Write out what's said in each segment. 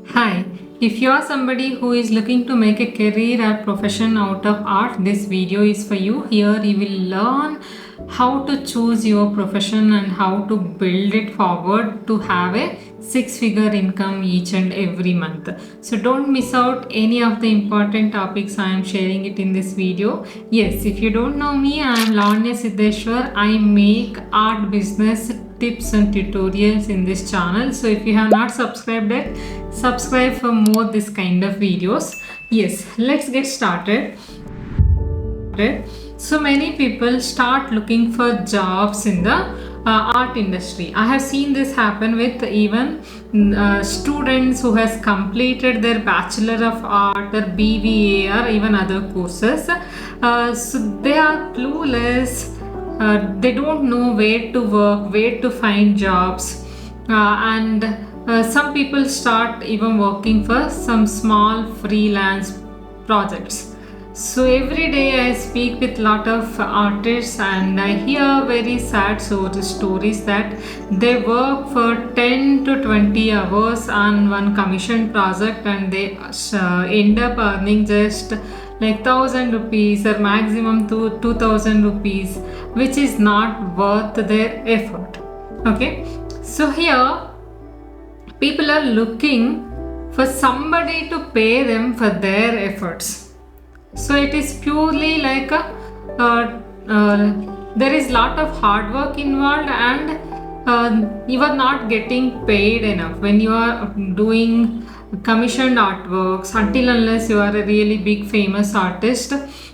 Hi, if you are somebody who is looking to make a career or profession out of art, this video is for you. Here you will learn how to choose your profession and how to build it forward to have a six-figure income each and every month. So don't miss out any of the important topics I am sharing it in this video. Yes, if you don't know me, I am Lavanya Siddeshwar. I make art business tips and tutorials in this channel. So if you have not subscribed yet, subscribe for more this kind of videos. Yes, let's get started. So many people start looking for jobs in the art industry. I have seen this happen with even students who has completed their bachelor of art or BBA or even other courses. So they are clueless. They don't know where to work, where to find jobs, and some people start even working for some small freelance projects. So every day I speak with lot of artists and I hear very sad stories that they work for 10 to 20 hours on one commission project and they end up earning just like 1000 rupees or maximum to 2000 rupees, which is not worth their effort. Okay, so here people are looking for somebody to pay them for their efforts. So it is purely like there is lot of hard work involved and you are not getting paid enough when you are doing commissioned artworks. Until unless you are a really big famous artist,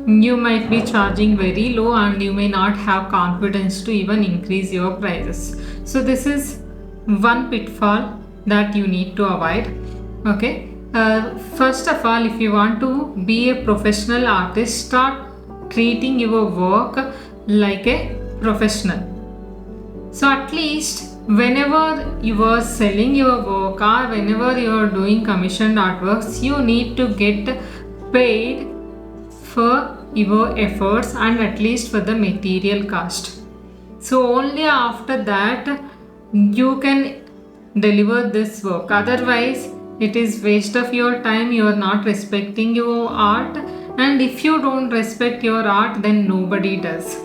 you might be charging very low and you may not have confidence to even increase your prices. So this is one pitfall that you need to avoid. Okay, first of all, if you want to be a professional artist, start treating your work like a professional. So at least whenever you are selling your work or whenever you are doing commissioned artworks, you need to get paid for your efforts and at least for the material cost. So only after that you can deliver this work. Otherwise it is waste of your time. You are not respecting your art, and if you don't respect your art, then nobody does.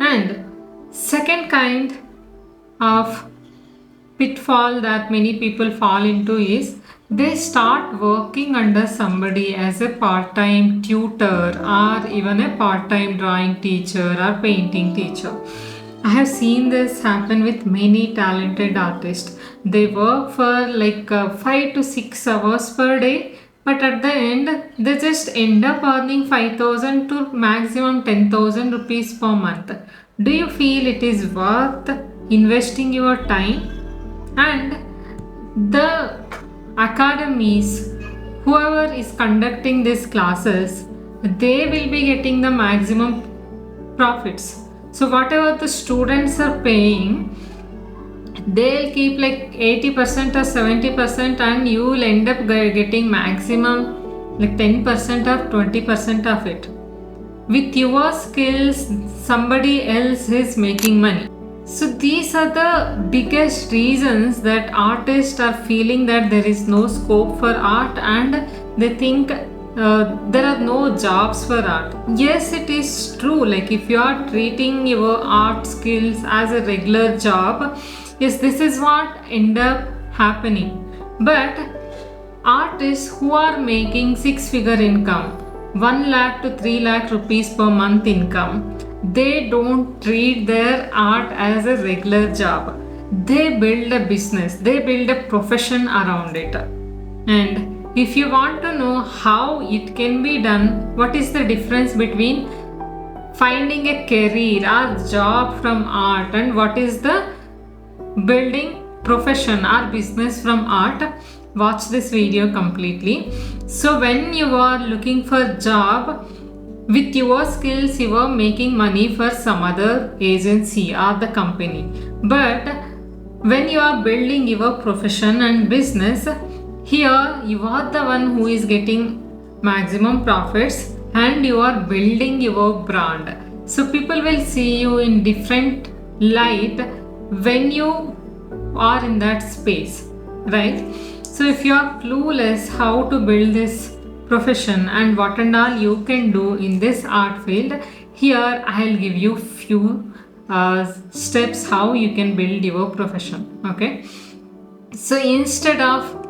And second kind of pitfall that many people fall into is they start working under somebody as a part-time tutor or even a part-time drawing teacher or painting teacher. I have seen this happen with many talented artists. They work for like 5 to 6 hours per day, but at the end they just end up earning 5000 to maximum 10,000 rupees per month. Do you feel it is worth investing your time? And the academies, whoever is conducting these classes, they will be getting the maximum profits. So whatever the students are paying, they'll keep like 80% or 70% and you will end up getting maximum like 10% or 20% of it. With your skills, somebody else is making money. So these are the biggest reasons that artists are feeling that there is no scope for art and they think there are no jobs for art. Yes, it is true. Like if you are treating your art skills as a regular job, yes, this is what end up happening. But artists who are making six-figure income, 1 lakh to 3 lakh rupees per month income, they don't treat their art as a regular job. They build a business, they build a profession around it. And if you want to know how it can be done, what is the difference between finding a career or job from art and what is the building profession or business from art, watch this video completely. So when you are looking for job, with your skills you are making money for some other agency or the company. But when you are building your profession and business, here you are the one who is getting maximum profits and you are building your brand. So people will see you in different light when you are in that space. right? So if you are clueless how to build this profession and what and all you can do in this art field, here I'll give you few steps how you can build your profession. Okay, so instead of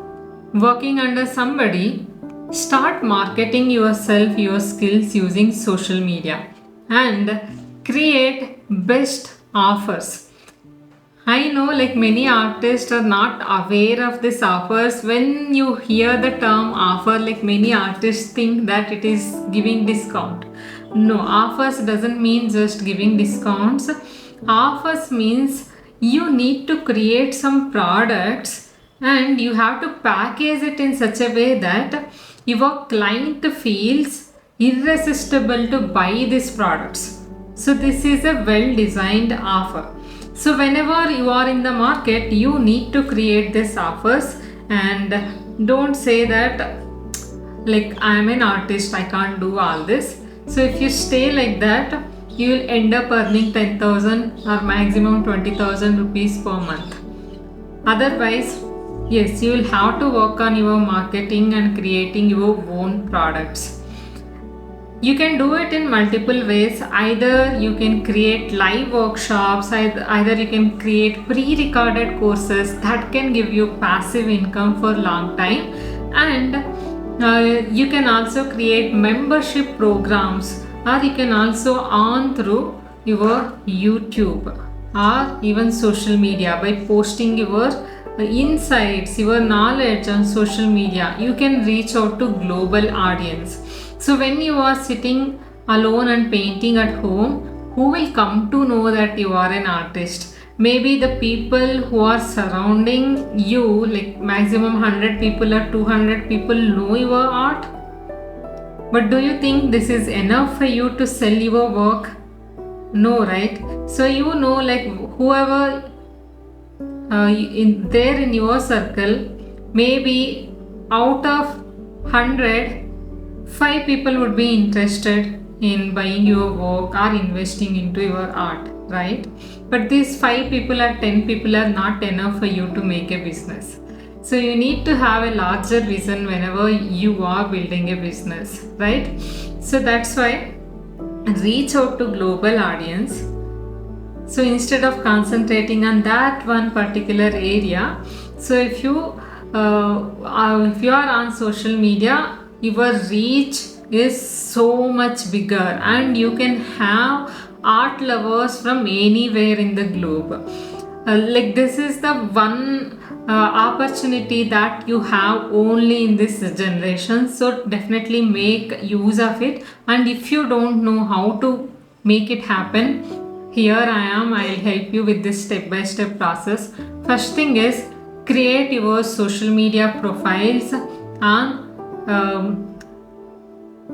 working under somebody, start marketing yourself, your skills using social media, and create best offers. I know like many artists are not aware of these offers. When you hear the term offer, like many artists think that it is giving discount. No, offers doesn't mean just giving discounts. Offers means you need to create some products and you have to package it in such a way that your client feels irresistible to buy these products. So this is a well designed offer. So whenever you are in the market, you need to create these offers, and don't say that like I am an artist, I can't do all this. So if you stay like that, you will end up earning 10,000 or maximum 20,000 rupees per month. Otherwise, yes, you will have to work on your marketing and creating your own products. You can do it in multiple ways. Either you can create live workshops, either you can create pre-recorded courses that can give you passive income for long time, and you can also create membership programs, or you can also earn through your YouTube or even social media by posting your insights, your knowledge on social media. You can reach out to global audience. So when you are sitting alone and painting at home, who will come to know that you are an artist? Maybe the people who are surrounding you, like maximum 100 people or 200 people know your art. But do you think this is enough for you to sell your work? No, right? So you know, like whoever in your circle, maybe out of 100, 5 people would be interested in buying your work or investing into your art, right? But these 5 people or 10 people are not enough for you to make a business. So you need to have a larger vision whenever you are building a business, right? So that's why reach out to global audience. So instead of concentrating on that one particular area, so if you are on social media, your reach is so much bigger, and you can have art lovers from anywhere in the globe. Like this is the one opportunity that you have only in this generation, so definitely make use of it. And if you don't know how to make it happen, here I am, I'll help you with this step-by-step process. First thing is create your social media profiles on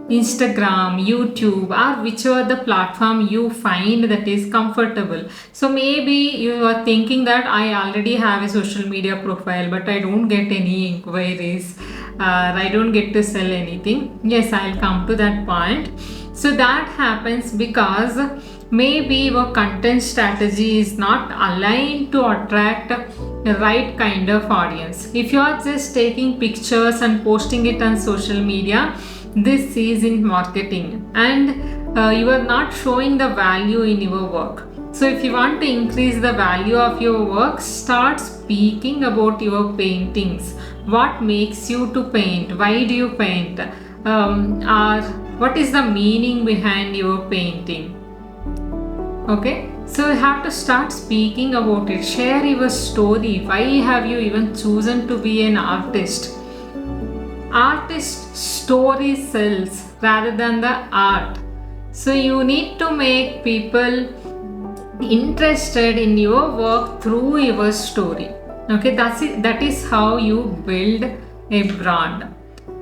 Instagram, YouTube, or whichever the platform you find that is comfortable. So maybe you are thinking that I already have a social media profile, but I don't get any inquiries, I don't get to sell anything. Yes, I'll come to that point. So that happens because maybe your content strategy is not aligned to attract the right kind of audience. If you are just taking pictures and posting it on social media, this is in marketing, and you are not showing the value in your work. So if you want to increase the value of your work, start speaking about your paintings. What makes you to paint? Why do you paint? Or what is the meaning behind your painting? Okay, so you have to start speaking about it. Share your story. Why have you even chosen to be an artist? Artist story sells rather than the art. So you need to make people interested in your work through your story. Okay, that is how you build a brand.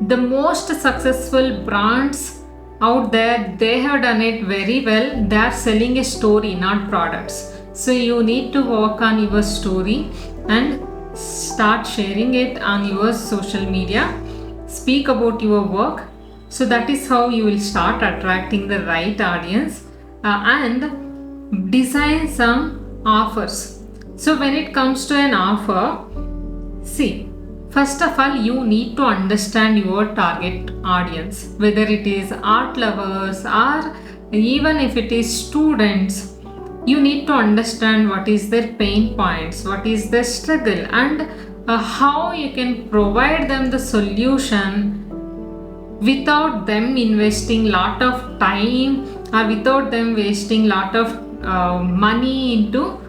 The most successful brands out there, they have done it very well. They are selling a story, not products. So you need to work on your story and start sharing it on your social media. Speak about your work. So that is how you will start attracting the right audience, and design some offers. So when it comes to an offer, see, First of all, you need to understand your target audience, whether it is art lovers or even if it is students. You need to understand what is their pain points, what is their struggle, and how you can provide them the solution without them investing lot of time or without them wasting lot of money into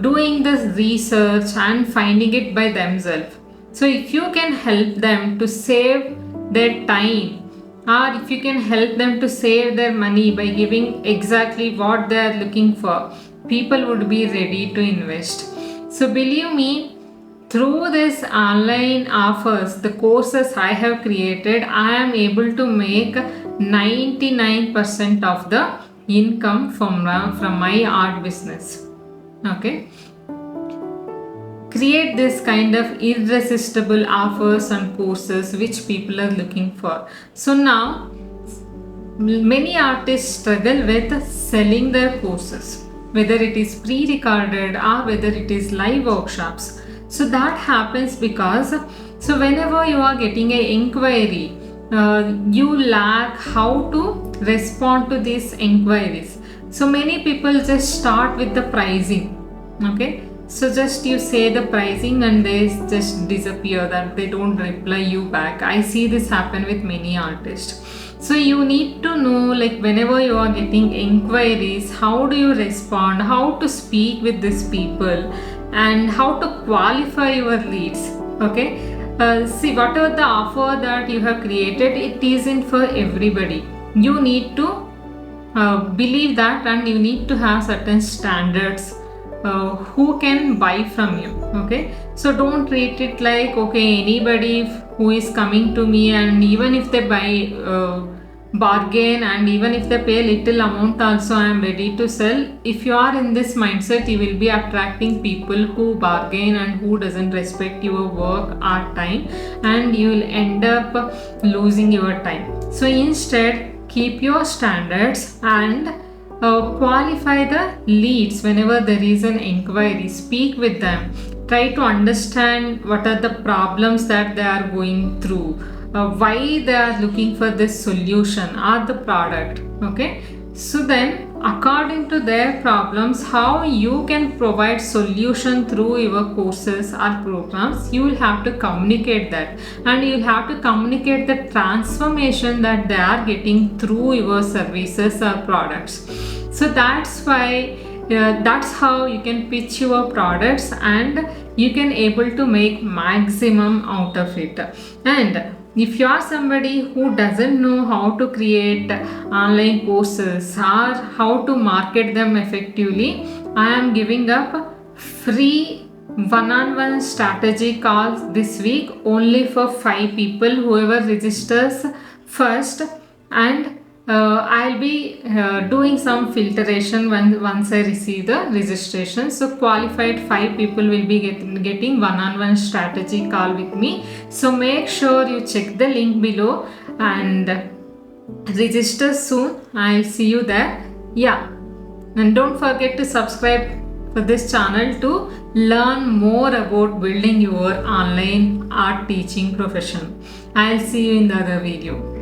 doing this research and finding it by themselves. So if you can help them to save their time, or if you can help them to save their money by giving exactly what they are looking for, people would be ready to invest. So believe me, through this online offers, the courses I have created, I am able to make 99% of the income from my art business. Okay. Create this kind of irresistible offers and courses which people are looking for. So now many artists struggle with selling their courses, whether it is pre-recorded or whether it is live workshops. So that happens because whenever you are getting an inquiry, you lack how to respond to these inquiries. So many people just start with the pricing. Okay, so just you say the pricing and they just disappear, that they don't reply you back. I see this happen with many artists. So you need to know, like, whenever you are getting inquiries, how do you respond, how to speak with these people, and how to qualify your leads. Okay, see, whatever the offer that you have created, it isn't for everybody. You need to believe that, and you need to have certain standards who can buy from you. Okay, so don't treat it like, okay, anybody who is coming to me, and even if they buy bargain, and even if they pay little amount also, I am ready to sell. If you are in this mindset, you will be attracting people who bargain and who doesn't respect your work or time, and you will end up losing your time. So instead, keep your standards and qualify the leads whenever there is an inquiry. Speak with them, try to understand what are the problems that they are going through, why they are looking for this solution or the product. Okay, so then according to their problems, how you can provide solution through your courses or programs, you will have to communicate that, and you will have to communicate the transformation that they are getting through your services or products. So that's why that's how you can pitch your products, and you can able to make maximum out of it. And if you are somebody who doesn't know how to create online courses or how to market them effectively, I am giving up free one-on-one strategy calls this week only for 5 people, whoever registers first. And I'll be doing some filtration once I receive the registration. So qualified 5 people will be getting one-on-one strategy call with me. So make sure you check the link below and register soon. I'll see you there. Yeah, and don't forget to subscribe for this channel to learn more about building your online art teaching profession. I'll see you in the other video.